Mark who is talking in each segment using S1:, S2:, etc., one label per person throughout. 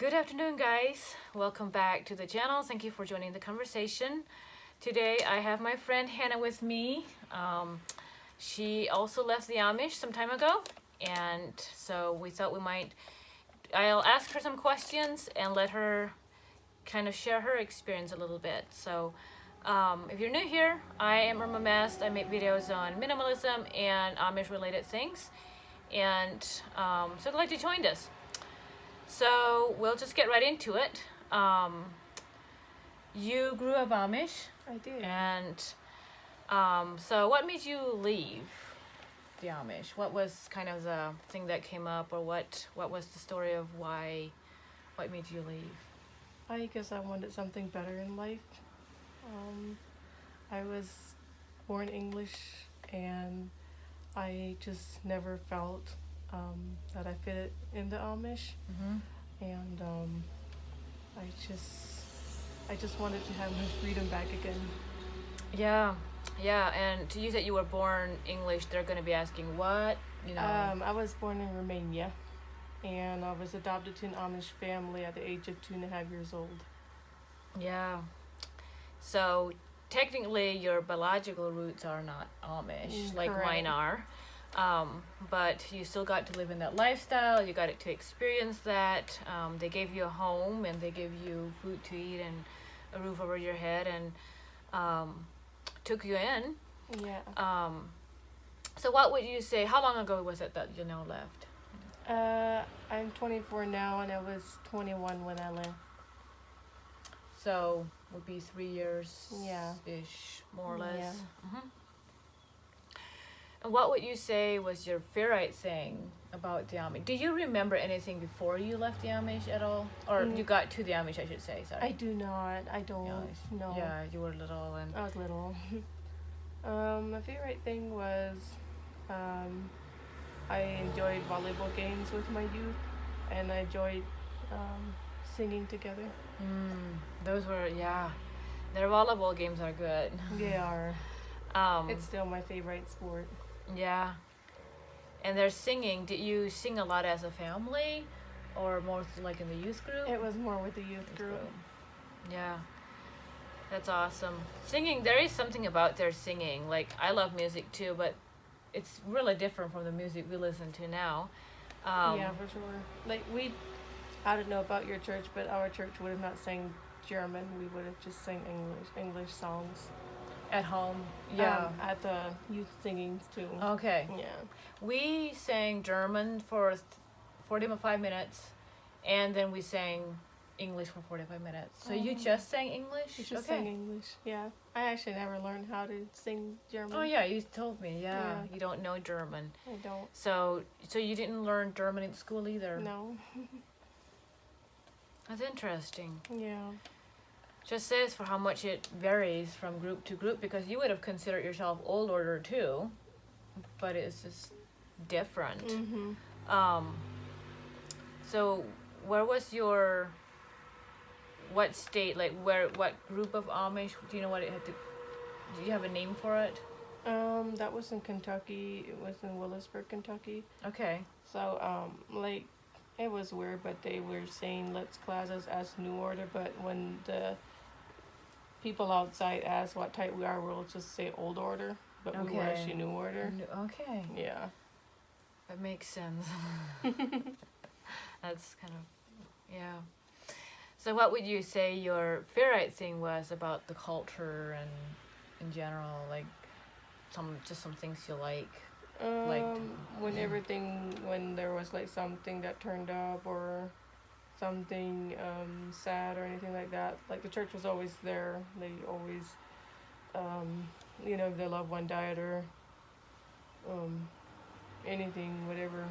S1: Good afternoon, guys. Welcome back to the channel. Thank you for joining the conversation. Today I have my friend Hannah with me. She also left the Amish some time ago, and so we thought I'll ask her some questions and let her kind of share her experience a little bit. So if you're new here, I am Erma. I make videos on minimalism and Amish related things, and so glad you joined us. So we'll just get right into it. You grew up Amish,
S2: I did.
S1: and so what made you leave the Amish? What was kind of the thing that came up, or what was the story of what made you leave?
S2: I guess I wanted something better in life. I was born English, and I just never felt that I fit in the Amish,
S1: Mm-hmm.
S2: and I just wanted to have my freedom back again.
S1: Yeah, and to use that you were born English, they're going to be asking what,
S2: I was born in Romania, and I was adopted to an Amish family at the age of 2.5 years old.
S1: Yeah. So technically, your biological roots are not Amish like
S2: Correct.
S1: mine are. But you still got to live in that lifestyle. You got to experience that. They gave you a home, and they gave you food to eat and a roof over your head, and took you in.
S2: Yeah.
S1: So what would you say? How long ago was it that you left?
S2: I'm 24 now, and I was 21 when I left.
S1: So would be 3 years.
S2: Yeah.
S1: Ish, more or less.
S2: Yeah.
S1: Mm-hmm. And what would you say was your favorite thing about the Amish? Do you remember anything before you left the Amish at all? Or you got to the Amish, I should say, sorry.
S2: I do not. I don't.
S1: Yeah,
S2: No.
S1: Yeah, you were little and...
S2: I was little. My favorite thing was I enjoyed volleyball games with my youth, and I enjoyed singing together.
S1: Those were, their volleyball games are good.
S2: They are.
S1: Um,
S2: It's still my favorite sport.
S1: yeah. And their singing, did you sing a lot as a family? Or more like in the youth group?
S2: It was more with the youth group.
S1: Yeah. That's awesome. Singing, there is something about their singing. Like, I love music too, but it's really different from the music we listen to now.
S2: Yeah, for sure. Like I don't know about your church, but our church would have not sang German. We would have just sang English songs.
S1: At home, yeah.
S2: At the youth singings too.
S1: Okay.
S2: Yeah.
S1: We sang German for 45 minutes, and then we sang English for 45 minutes. So you just sang English?
S2: You just sang English, yeah. I actually never learned how to sing German.
S1: Oh yeah, you told me. Yeah.
S2: Yeah.
S1: You don't know German.
S2: I don't.
S1: So you didn't learn German in school either?
S2: No.
S1: That's interesting.
S2: Yeah.
S1: Just says for how much it varies from group to group, because you would have considered yourself old order too, but it's just different.
S2: Mm-hmm.
S1: So where was what state, like what group of Amish? Do you know what it had to? Do you have a name for it?
S2: That was in Kentucky. It was in Willisburg, Kentucky.
S1: Okay.
S2: So, like, it was weird, but they were saying let's class us as New Order, but when the people outside ask what type we are, we'll just say Old Order, but we were actually New Order.
S1: Okay.
S2: Yeah.
S1: That makes sense. That's kind of, yeah. So what would you say your favorite thing was about the culture and in general, like some things you like?
S2: When there was like something that turned up or something sad or anything like that, like the church was always there. They always, if their loved one died or anything, whatever,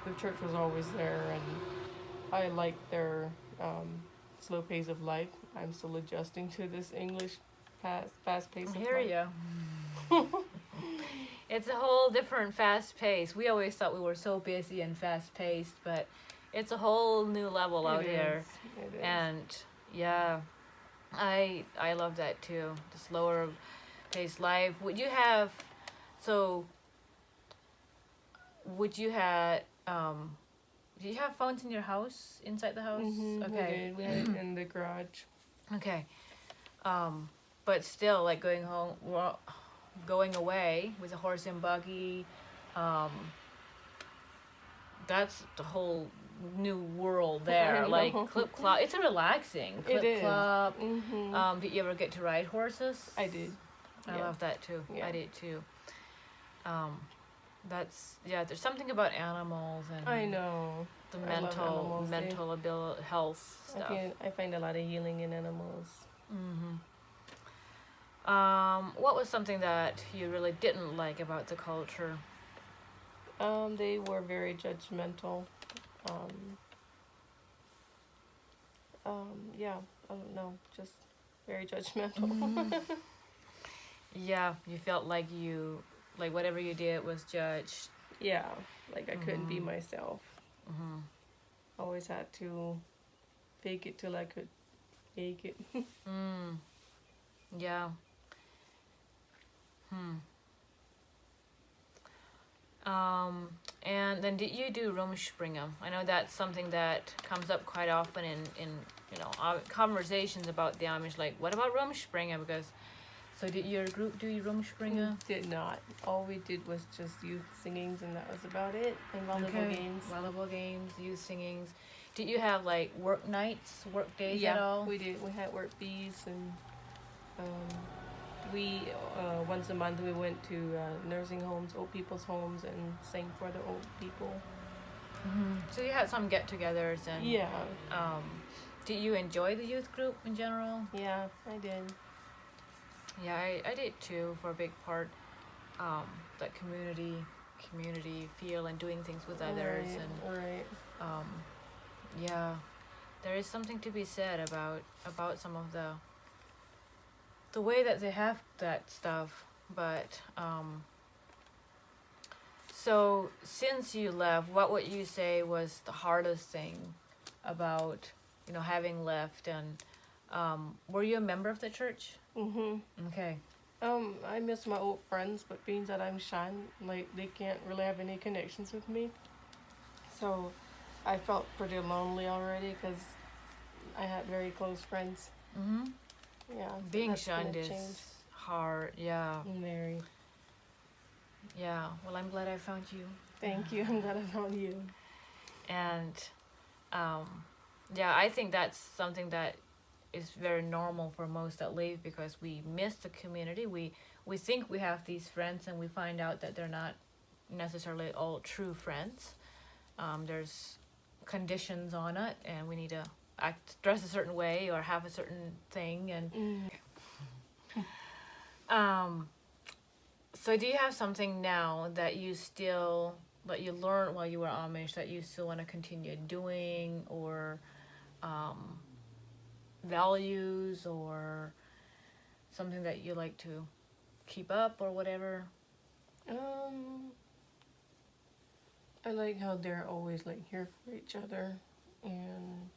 S2: the church was always there, and I liked their slow pace of life. I'm still adjusting to this English fast pace of life.
S1: I hear you. It's a whole different fast pace. We always thought we were so busy and fast paced, but it's a whole new level out here.
S2: It is.
S1: And yeah, I love that too. The slower paced life. Would you have Do you have phones in your house, inside the house?
S2: Mm-hmm,
S1: Okay.
S2: we had it in the garage.
S1: Okay. But still, like going away with a horse and buggy, um, that's the whole new world there.
S2: I
S1: Like
S2: know.
S1: clip clop, it's a relaxing
S2: It
S1: clip
S2: is.
S1: clop.
S2: Mm-hmm.
S1: Did you ever get to ride horses?
S2: I did.
S1: I
S2: Yeah.
S1: love that too.
S2: Yeah.
S1: I did too. Um, that's yeah. There's something about animals and
S2: I know.
S1: the
S2: I love animals,
S1: mental ability, health stuff.
S2: I find a lot of healing in animals.
S1: Mm-hmm. What was something that you really didn't like about the culture?
S2: They were very judgmental. Um, yeah, I don't know, just very judgmental.
S1: Mm. Yeah, you felt like whatever you did was judged.
S2: Yeah, like I couldn't be
S1: Mhm.
S2: myself.
S1: Mm-hmm.
S2: Always had to fake it till I could make it.
S1: Mm. Yeah. Hmm. And then did you do Rumspringa? I know that's something that comes up quite often in conversations about the Amish. Like, what about Rumspringa? Because so did your group do Rumspringa?
S2: Did not. All we did was just youth singings, and that was about it. And volleyball games.
S1: Volleyball games, youth singings. Did you have like work nights, work days
S2: Yeah,
S1: at all?
S2: we did. We had work bees, and we once a month we went to nursing homes, old people's homes, and sang for the old people.
S1: Mm-hmm. So you had some get-togethers and
S2: Yeah,
S1: did you enjoy the youth group in general?
S2: yeah, I did.
S1: Yeah, I did too for a big part. That community feel and doing things with others
S2: Right.
S1: and yeah, there is something to be said about some of the way that they have that stuff. But so since you left, what would you say was the hardest thing about having left? And were you a member of the church?
S2: Mhm.
S1: Okay.
S2: I miss my old friends, but being that I'm shy, like they can't really have any connections with me, so I felt pretty lonely already because I had very close friends.
S1: Mm-hmm.
S2: Yeah, so
S1: Being
S2: that's gonna
S1: shunned is
S2: change.
S1: hard. Yeah.
S2: Very.
S1: Yeah. Well, I'm glad I found you.
S2: Thank you. I'm glad I found you.
S1: And yeah, I think that's something that is very normal for most that leave, because we miss the community. We think we have these friends, and we find out that they're not necessarily all true friends. There's conditions on it, and we need to dress a certain way or have a certain thing. And so do you have something now that you learned while you were Amish that you still want to continue doing, or values, or something that you like to keep up or whatever?
S2: I like how they're always like here for each other, and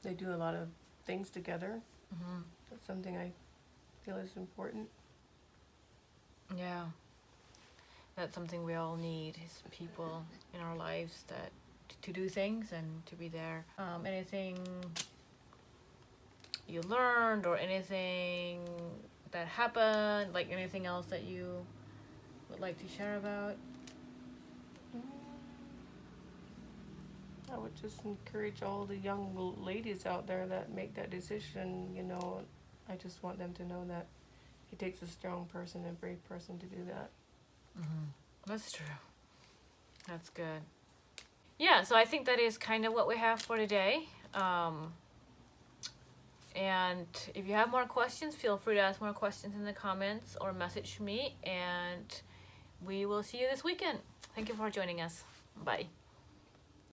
S2: they do a lot of things together.
S1: Mm-hmm.
S2: That's something I feel is important.
S1: Yeah, that's something we all need, is people in our lives that to do things and to be there. Anything you learned, or anything that happened, like anything else that you would like to share about?
S2: I would just encourage all the young ladies out there that make that decision. I just want them to know that it takes a strong person and brave person to do that.
S1: Mm-hmm. That's true. That's good. Yeah, so I think that is kind of what we have for today. And if you have more questions, feel free to ask more questions in the comments or message me, and we will see you this weekend. Thank you for joining us. Bye.